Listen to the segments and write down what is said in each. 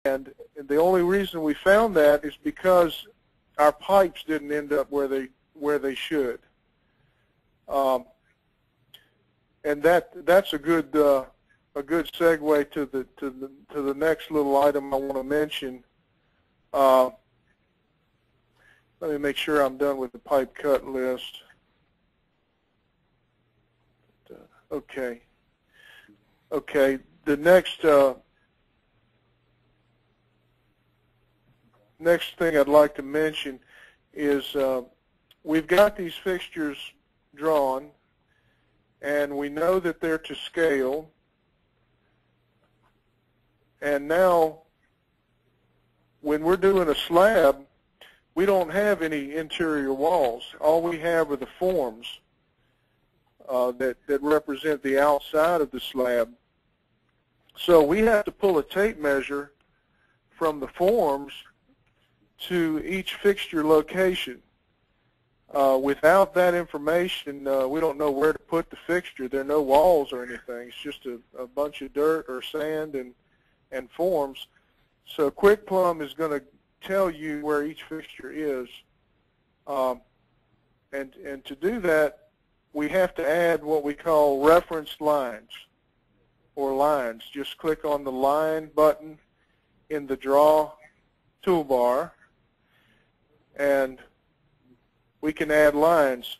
And the only reason we found that is because our pipes didn't end up where they should. And that's a good segue to the next little item I want to mention. Let me make sure I'm done with the pipe cut list. Okay. Okay. The next thing I'd like to mention is we've got these fixtures drawn, and we know that they're to scale. And now, when we're doing a slab, we don't have any interior walls. All we have are the forms that represent the outside of the slab. So we have to pull a tape measure from the forms to each fixture location. Without that information, we don't know where to put the fixture. There are no walls or anything. It's just a bunch of dirt or sand and forms. So QuickPlumb is going to tell you where each fixture is. And to do that, we have to add what we call reference lines or lines. Just click on the line button in the draw toolbar, and we can add lines.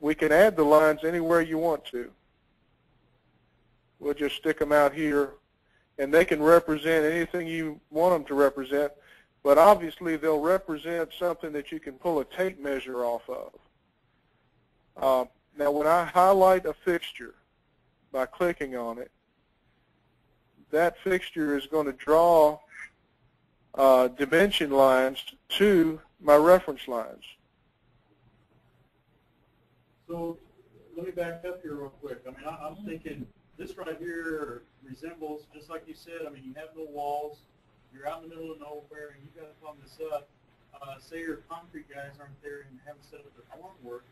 We can add the lines anywhere you want to. We'll just stick them out here, and they can represent anything you want them to represent, but obviously they'll represent something that you can pull a tape measure off of. Now when I highlight a fixture by clicking on it, that fixture is going to draw dimension lines to my reference lines. So let me back up here real quick. I mean, I'm thinking this right here resembles, just like you said, I mean, you have no walls, you're out in the middle of nowhere, and you've got to plumb this up. Say your concrete guys aren't there and haven't set up their form work.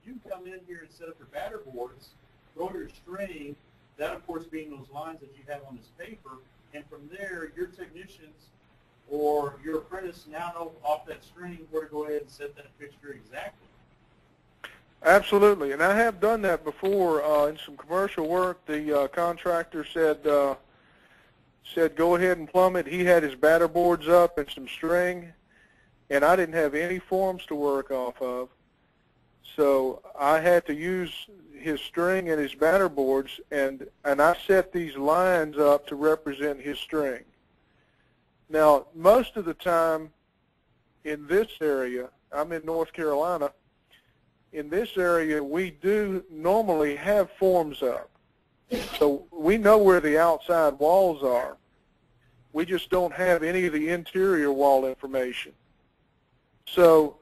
You can come in here and set up your batter boards, throw your string, that of course being those lines that you have on this paper, and from there your technicians or your apprentice now know off that string where to go ahead and set that fixture exactly. Absolutely, and I have done that before in some commercial work. The contractor said go ahead and plumb it. He had his batter boards up and some string, and I didn't have any forms to work off of. So I had to use his string and his batter boards, and I set these lines up to represent his string. Now, most of the time in this area, I'm in North Carolina, in this area we do normally have forms up. So we know where the outside walls are. We just don't have any of the interior wall information. So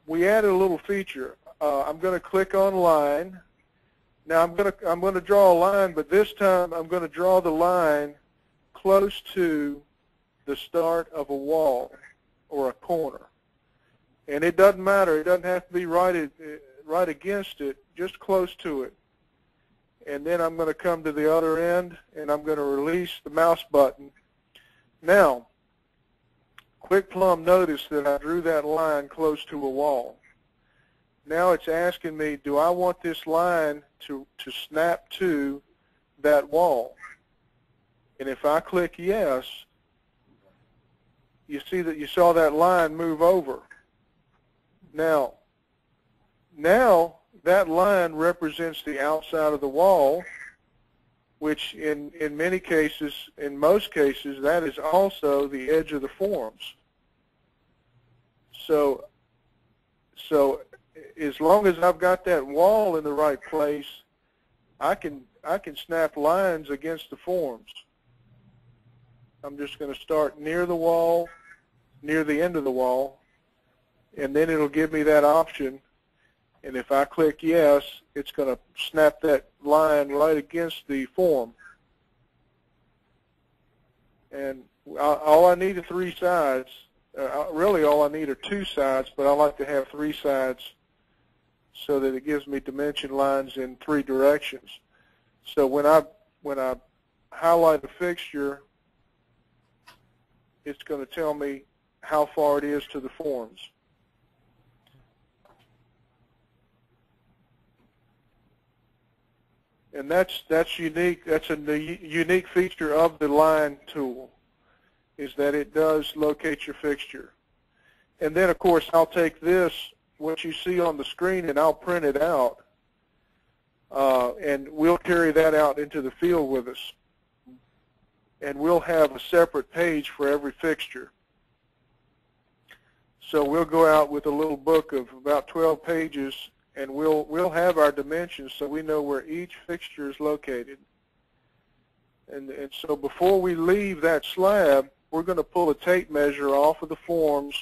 we added a little feature. I'm going to click on line. Now I'm going to draw a line, but this time I'm going to draw the line close to the start of a wall or a corner. And it doesn't matter. It doesn't have to be right against it, just close to it. And then I'm going to come to the other end, and I'm going to release the mouse button. Now, QuickPlumb noticed that I drew that line close to a wall. Now it's asking me, do I want this line to snap to that wall? And if I click yes, you see that you saw that line move over. Now that line represents the outside of the wall, which in many cases, in most cases, that is also the edge of the forms. So as long as I've got that wall in the right place, I can snap lines against the forms. I'm just going to start near the wall, near the end of the wall, and then it'll give me that option. And if I click yes, it's going to snap that line right against the form. And all I need are 3 sides. Really all I need are 2 sides, but I like to have 3 sides so that it gives me dimension lines in 3 directions. So when I highlight a fixture it's going to tell me how far it is to the forms. And that's unique. That's a unique feature of the line tool, is that it does locate your fixture. And then, of course, I'll take this, what you see on the screen, and I'll print it out. And we'll carry that out into the field with us. And we'll have a separate page for every fixture. So we'll go out with a little book of about 12 pages, and we'll have our dimensions so we know where each fixture is located. And so before we leave that slab, we're going to pull a tape measure off of the forms,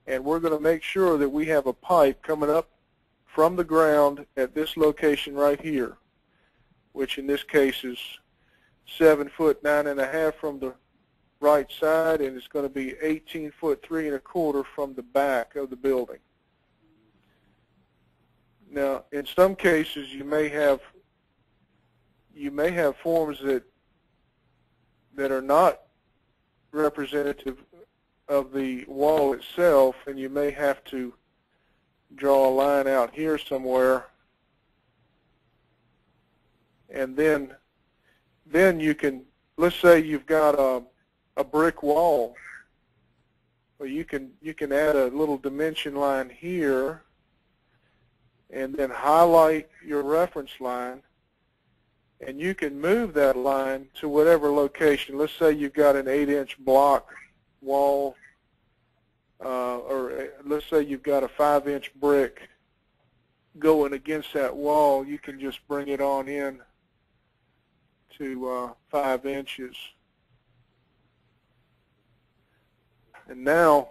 and we're going to make sure that we have a pipe coming up from the ground at this location right here, which in this case is 7 foot 9.5 from the right side, and it's going to be 18 foot 3 1/4 from the back of the building. Now, in some cases, you may have forms that are not representative of the wall itself, and you may have to draw a line out here somewhere, and then you can, let's say you've got a brick wall. Well, you can add a little dimension line here, and then highlight your reference line, and you can move that line to whatever location. Let's say you've got an 8-inch block wall, or let's say you've got a 5-inch brick going against that wall. You can just bring it on in to 5 inches. And now,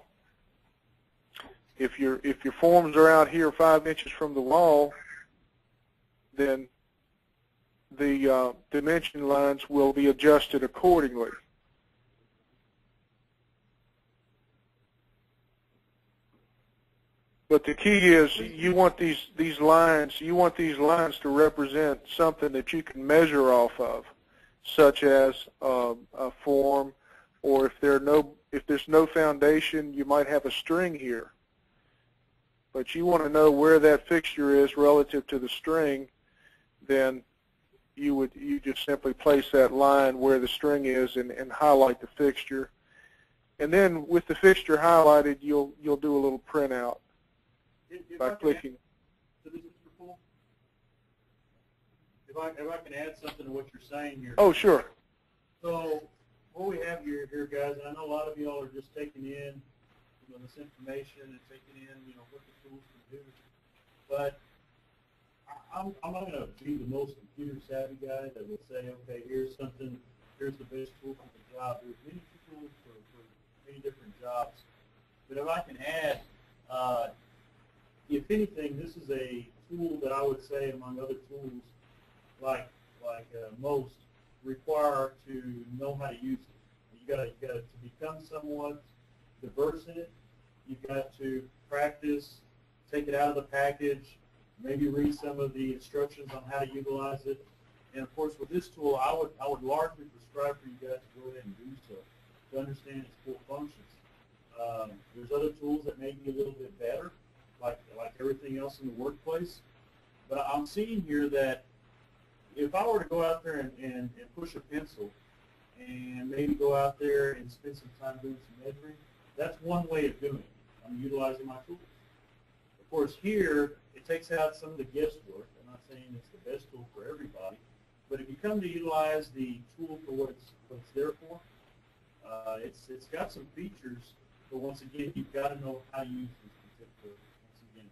if your forms are out here 5 inches from the wall, then the dimension lines will be adjusted accordingly. But the key is you want these lines to represent something that you can measure off of, such as a form, or if there's no foundation, you might have a string here. But you want to know where that fixture is relative to the string, then you just simply place that line where the string is and highlight the fixture. And then with the fixture highlighted, you'll do a little printout by clicking. So this is cool. If I can add something to what you're saying here. Oh, sure. So what we have here, guys, and I know a lot of y'all are just taking in, this information and taking in, what the tools can do. But I'm not going to be the most computer savvy guy that would say, okay, here's the best tool for the job. There's many tools for many different jobs. But if I can add, if anything, this is a tool that I would say, among other tools, like most, require to know how to use it. You got to become somewhat diverse in it. You've got to practice, take it out of the package, maybe read some of the instructions on how to utilize it. And of course, with this tool, I would largely prescribe for you guys to go ahead and do so, to understand its full functions. There's other tools that may be a little bit better, like everything else in the workplace. But I'm seeing here that if I were to go out there and push a pencil and maybe go out there and spend some time doing some measuring, that's one way of doing it. I'm utilizing my tools. Of course, here, it takes out some of the guesswork. I'm not saying it's the best tool for everybody, but if you come to utilize the tool for what it's there for, it's got some features, but once again, you've got to know how to use this particular, once again,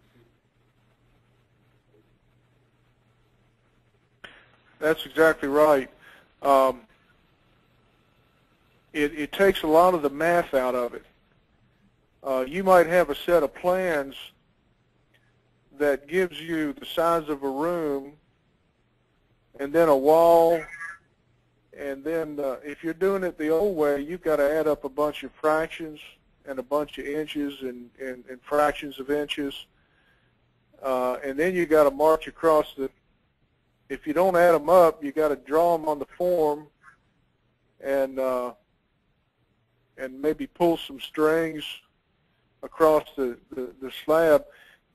tool. That's exactly right. It takes a lot of the math out of it. You might have a set of plans that gives you the size of a room, and then a wall, and then if you're doing it the old way, you've got to add up a bunch of fractions and a bunch of inches and fractions of inches, and then you got to march across the. If you don't add them up, you got to draw them on the form, and and maybe pull some strings across the slab,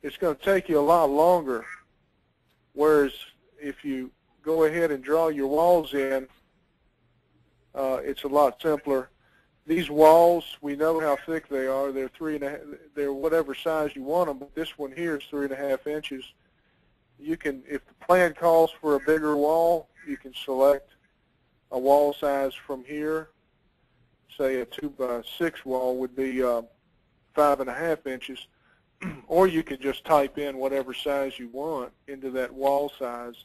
it's going to take you a lot longer. Whereas if you go ahead and draw your walls in, it's a lot simpler. These walls, we know how thick they are. They're 3.5. They're whatever size you want them. But this one here is 3.5 inches. You can, if the plan calls for a bigger wall, you can select a wall size from here. Say a 2x6 wall would be 5.5 inches, or you can just type in whatever size you want into that wall size,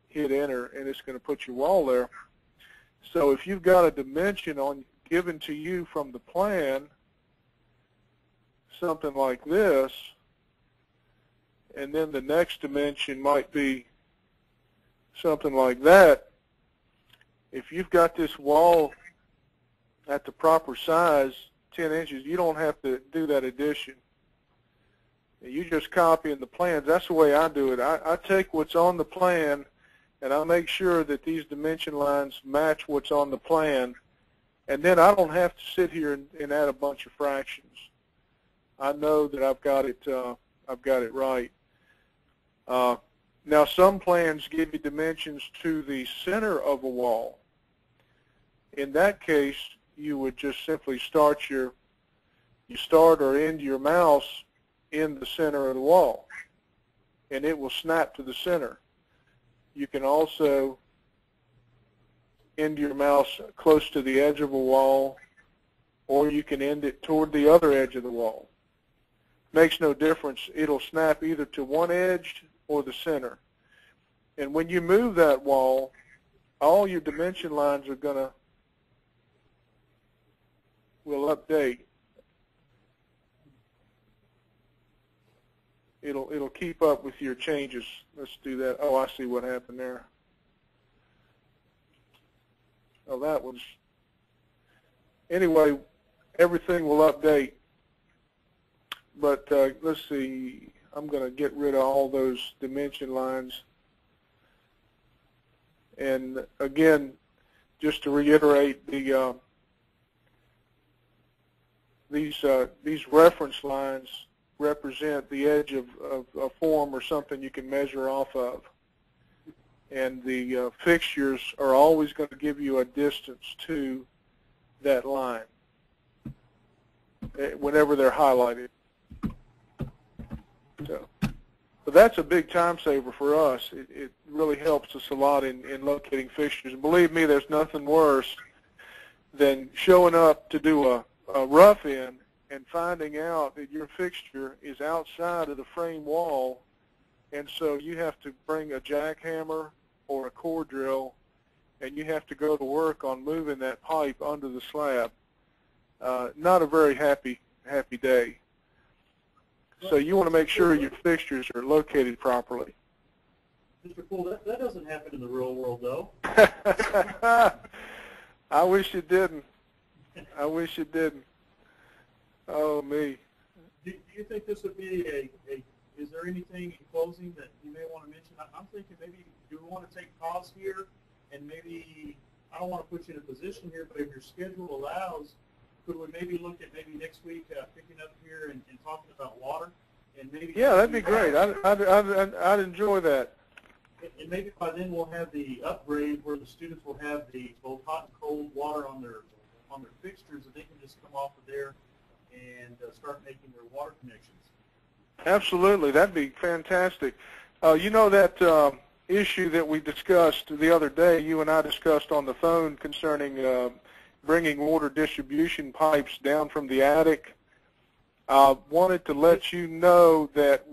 hit enter, and it's going to put your wall there. So if you've got a dimension given to you from the plan, something like this, and then the next dimension might be something like that, if you've got this wall at the proper size, 10 inches, you don't have to do that addition. You just copy in the plans. That's the way I do it. I take what's on the plan, and I make sure that these dimension lines match what's on the plan, and then I don't have to sit here and add a bunch of fractions. I know that I've got it right. Now, some plans give you dimensions to the center of a wall. In that case, you would just simply start or end your mouse in the center of the wall, and it will snap to the center. You can also end your mouse close to the edge of a wall, or you can end it toward the other edge of the wall. Makes no difference. It'll snap either to one edge or the center. And when you move that wall, all your dimension lines are will update. It'll keep up with your changes. Let's do that. Oh, I see what happened there. Oh, that was, anyway, everything will update. But let's see, I'm going to get rid of all those dimension lines. And again, just to reiterate, these reference lines represent the edge of a form or something you can measure off of. And the fixtures are always going to give you a distance to that line whenever they're highlighted. So, but that's a big time saver for us. It really helps us a lot in locating fixtures. And believe me, there's nothing worse than showing up to do a rough-in and finding out that your fixture is outside of the frame wall, and so you have to bring a jackhammer or a core drill, and you have to go to work on moving that pipe under the slab. Not a very happy day. So you want to make sure your fixtures are located properly. Mr. Poole, that doesn't happen in the real world, though. I wish it didn't. I wish it didn't. Oh, me. Do you think this would be is there anything in closing that you may want to mention? I'm thinking maybe, do we want to take pause here, and maybe, I don't want to put you in a position here, but if your schedule allows, could we maybe look at maybe next week picking up here and talking about water? And maybe, yeah, that'd be great. I'd enjoy that. And maybe by then we'll have the upgrade where the students will have the both hot and cold water on their fixtures, and they can just come off of there and start making their water connections. Absolutely, that'd be fantastic. You know that issue that we discussed the other day, you and I discussed on the phone concerning bringing water distribution pipes down from the attic. I wanted to let you know that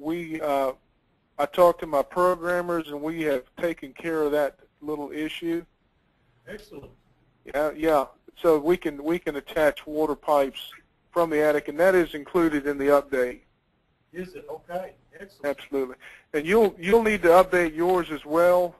I talked to my programmers, and we have taken care of that little issue. Excellent. Yeah. So we can attach water pipes from the attic, and that is included in the update. Is it? Okay. Excellent. Absolutely. And you'll need to update yours as well.